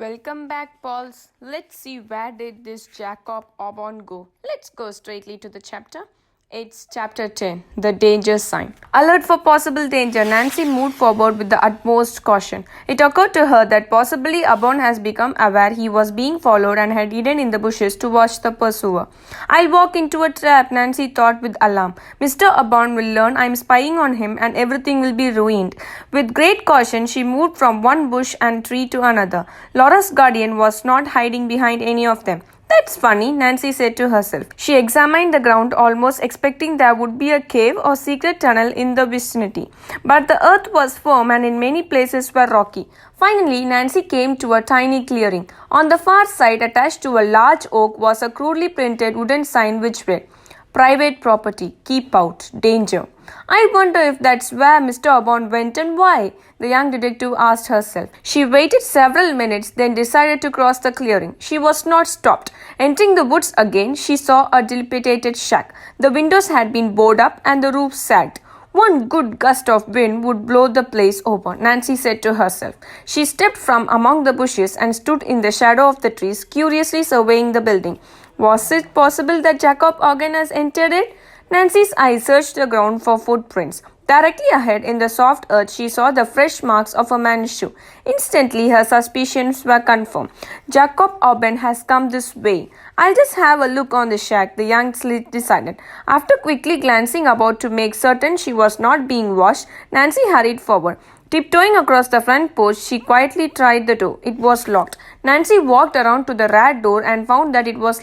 Welcome back, Pauls. Let's see where did this Jacob Aubon go. Let's go straightly to the chapter. It's chapter 10, the danger sign. Alert for possible danger, Nancy moved forward with the utmost caution. It occurred to her that possibly Aubon has become aware he was being followed and had hidden in the bushes to watch the pursuer. I'll walk into a trap, Nancy thought with alarm. Mr. Aubon will learn I'm spying on him and everything will be ruined. With great caution, she moved from one bush and tree to another. Laura's guardian was not hiding behind any of them. That's funny, Nancy said to herself. She examined the ground, almost expecting there would be a cave or secret tunnel in the vicinity. But the earth was firm and in many places were rocky. Finally, Nancy came to a tiny clearing. On the far side, attached to a large oak, was a crudely printed wooden sign which read, Private property, keep out, danger. I wonder if that's where Mr. Aubon went and why, the young detective asked herself. She waited several minutes, then decided to cross the clearing. She was not stopped. Entering the woods again, she saw a dilapidated shack. The windows had been boarded up and the roof sagged. One good gust of wind would blow the place open, Nancy said to herself. She stepped from among the bushes and stood in the shadow of the trees, curiously surveying the building. Was it possible that Jacob Aubon has entered it? Nancy's eyes searched the ground for footprints. Directly ahead in the soft earth, she saw the fresh marks of a man's shoe. Instantly, her suspicions were confirmed. Jacob Aubon has come this way. I'll just have a look on the shack, the young slit decided. After quickly glancing about to make certain she was not being watched, Nancy hurried forward. Tiptoeing across the front porch, she quietly tried the door. It was locked. Nancy walked around to the rat door and found that it was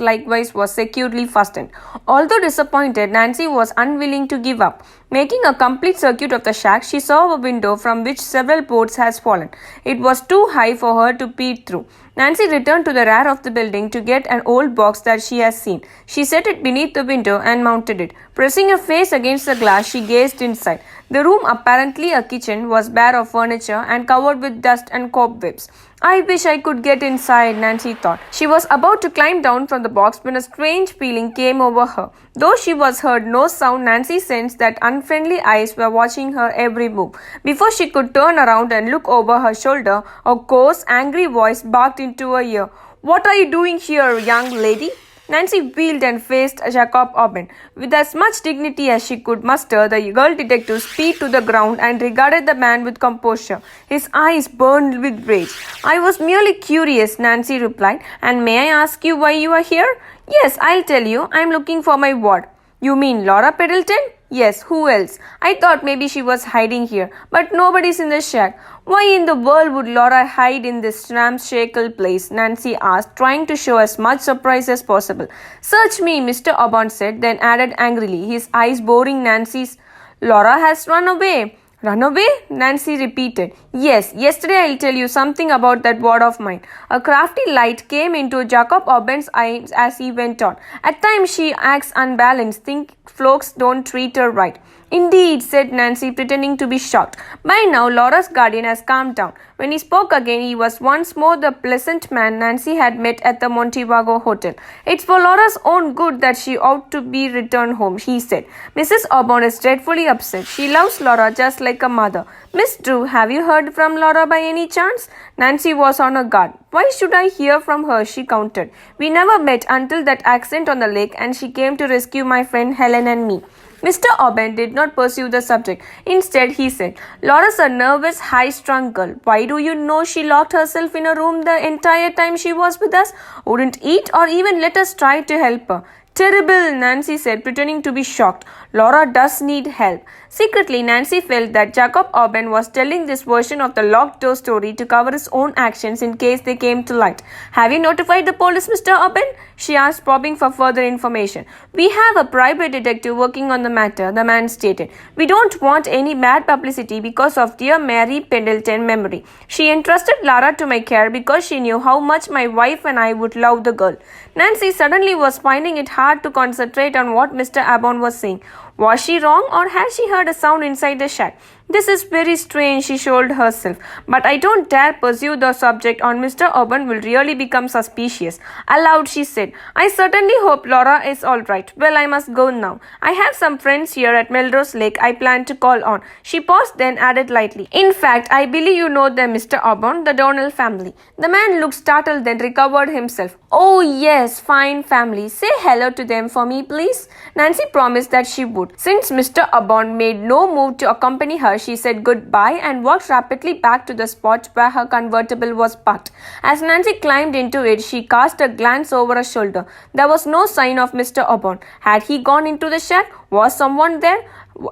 securely fastened. Although disappointed, Nancy was unwilling to give up. Making a complete circuit of the shack, she saw a window from which several boards had fallen. It was too high for her to peer through. Nancy returned to the rear of the building to get an old box that she had seen. She set it beneath the window and mounted it. Pressing her face against the glass, she gazed inside. The room, apparently a kitchen, was bare of furniture and covered with dust and cobwebs. I wish I could get inside, Nancy thought. She was about to climb down from the box when a strange feeling came over her. Though she was heard no sound, Nancy sensed that unfriendly eyes were watching her every move. Before she could turn around and look over her shoulder, a coarse, angry voice barked into her ear. What are you doing here, young lady? Nancy wheeled and faced Jacob Aubon. With as much dignity as she could muster, the girl detective sped to the ground and regarded the man with composure. His eyes burned with rage. I was merely curious, Nancy replied. And may I ask you why you are here? Yes, I'll tell you. I'm looking for my ward. You mean Laura Pendleton? Yes, who else? I thought maybe she was hiding here, but nobody's in the shack. Why in the world would Laura hide in this ramshackle place? Nancy asked, trying to show as much surprise as possible. Search me, Mr. Aubon said, then added angrily, his eyes boring Nancy's. Laura has run away. Run away? Nancy repeated. Yes, yesterday I'll tell you something about that ward of mine. A crafty light came into Jacob Aubon's eyes as he went on. At times she acts unbalanced, think folks don't treat her right. Indeed, said Nancy, pretending to be shocked. By now, Laura's guardian has calmed down. When he spoke again, he was once more the pleasant man Nancy had met at the Montevago Hotel. It's for Laura's own good that she ought to be returned home, he said. Mrs. Aubon is dreadfully upset. She loves Laura just like a mother. Miss Drew, have you heard from Laura by any chance? Nancy was on her guard. Why should I hear from her? She countered. We never met until that accident on the lake and she came to rescue my friend Helen and me. Mr. Aubon did not pursue the subject. Instead, he said, Laura's a nervous, high-strung girl. Why do you know she locked herself in a room the entire time she was with us? Wouldn't eat or even let us try to help her. Terrible, Nancy said, pretending to be shocked. Laura does need help. Secretly, Nancy felt that Jacob Aubon was telling this version of the locked door story to cover his own actions in case they came to light. Have you notified the police, Mr. Aubon? She asked, probing for further information. We have a private detective working on the matter, the man stated. We don't want any bad publicity because of dear Mary Pendleton's memory. She entrusted Laura to my care because she knew how much my wife and I would love the girl. Nancy suddenly was finding it hard to concentrate on what Mr. Aubon was saying. Was she wrong or had she heard a sound inside the shack? This is very strange, she told herself, but I don't dare pursue the subject or Mr. Auburn will really become suspicious. Aloud, she said, I certainly hope Laura is all right. Well, I must go now. I have some friends here at Melrose Lake I plan to call on. She paused, then added lightly, in fact, I believe you know them, Mr. Auburn, the Donnell family. The man looked startled, then recovered himself. Oh, yes, fine family. Say hello to them for me, please. Nancy promised that she would. Since Mr. Auburn made no move to accompany her, she said goodbye and walked rapidly back to the spot where her convertible was parked. As Nancy climbed into it, she cast a glance over her shoulder. There was no sign of Mr. Auburn. Had he gone into the shed? Was someone there?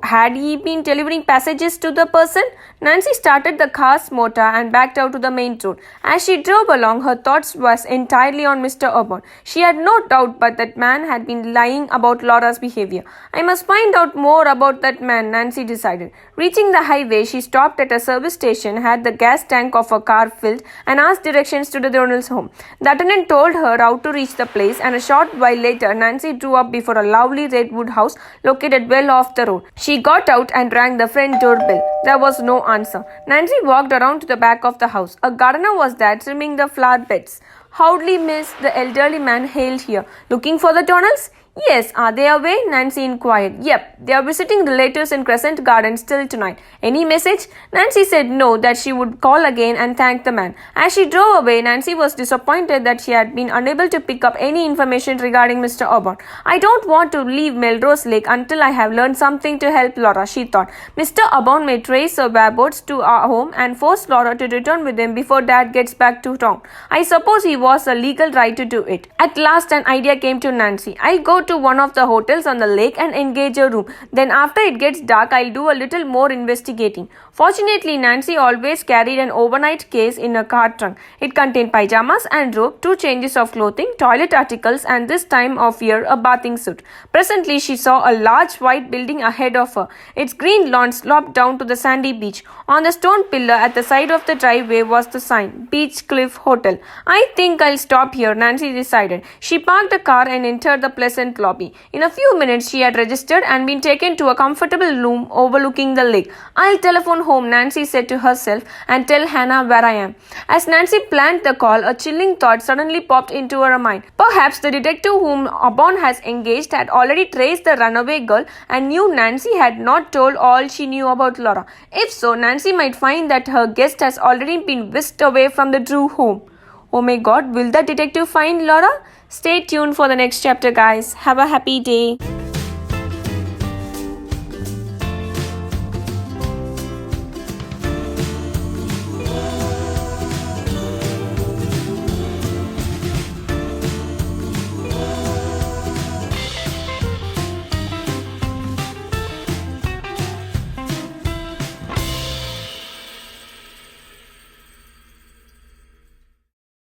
Had he been delivering passages to the person? Nancy started the car's motor and backed out to the main road. As she drove along, her thoughts was entirely on Mr. Auburn. She had no doubt but that man had been lying about Laura's behavior. I must find out more about that man, Nancy decided. Reaching the highway, she stopped at a service station, had the gas tank of her car filled, and asked directions to the Donnell's home. The attendant told her how to reach the place, and a short while later, Nancy drew up before a lovely redwood house located well off the road. She got out and rang the front doorbell. There was no answer. Nancy walked around to the back of the house. A gardener was there trimming the flower beds. Howdy, miss, the elderly man hailed here. Looking for the Donnells? Yes, are they away? Nancy inquired. Yep, they are visiting relatives in Crescent Gardens till tonight. Any message? Nancy said no, that she would call again and thank the man. As she drove away, Nancy was disappointed that she had been unable to pick up any information regarding Mr. Auburn. I don't want to leave Melrose Lake until I have learned something to help Laura, she thought. Mr. Auburn may trace her whereabouts to our home and force Laura to return with him before Dad gets back to town. I suppose he was a legal right to do it. At last, an idea came to Nancy. I'll go to one of the hotels on the lake and engage a room. Then after it gets dark, I'll do a little more investigating. Fortunately, Nancy always carried an overnight case in her car trunk. It contained pajamas and robe, 2 changes of clothing, toilet articles, and this time of year, a bathing suit. Presently, she saw a large white building ahead of her. Its green lawn sloped down to the sandy beach. On the stone pillar at the side of the driveway was the sign, Beach Cliff Hotel. I think I'll stop here, Nancy decided. She parked the car and entered the pleasant lobby. In a few minutes, she had registered and been taken to a comfortable room overlooking the lake. I'll telephone home, Nancy said to herself, and tell Hannah where I am. As Nancy planned the call, a chilling thought suddenly popped into her mind. Perhaps the detective whom Auburn has engaged had already traced the runaway girl and knew Nancy had not told all she knew about Laura. If so, Nancy might find that her guest has already been whisked away from the true home. Oh my God, will the detective find Laura? Stay tuned for the next chapter, guys. Have a happy day.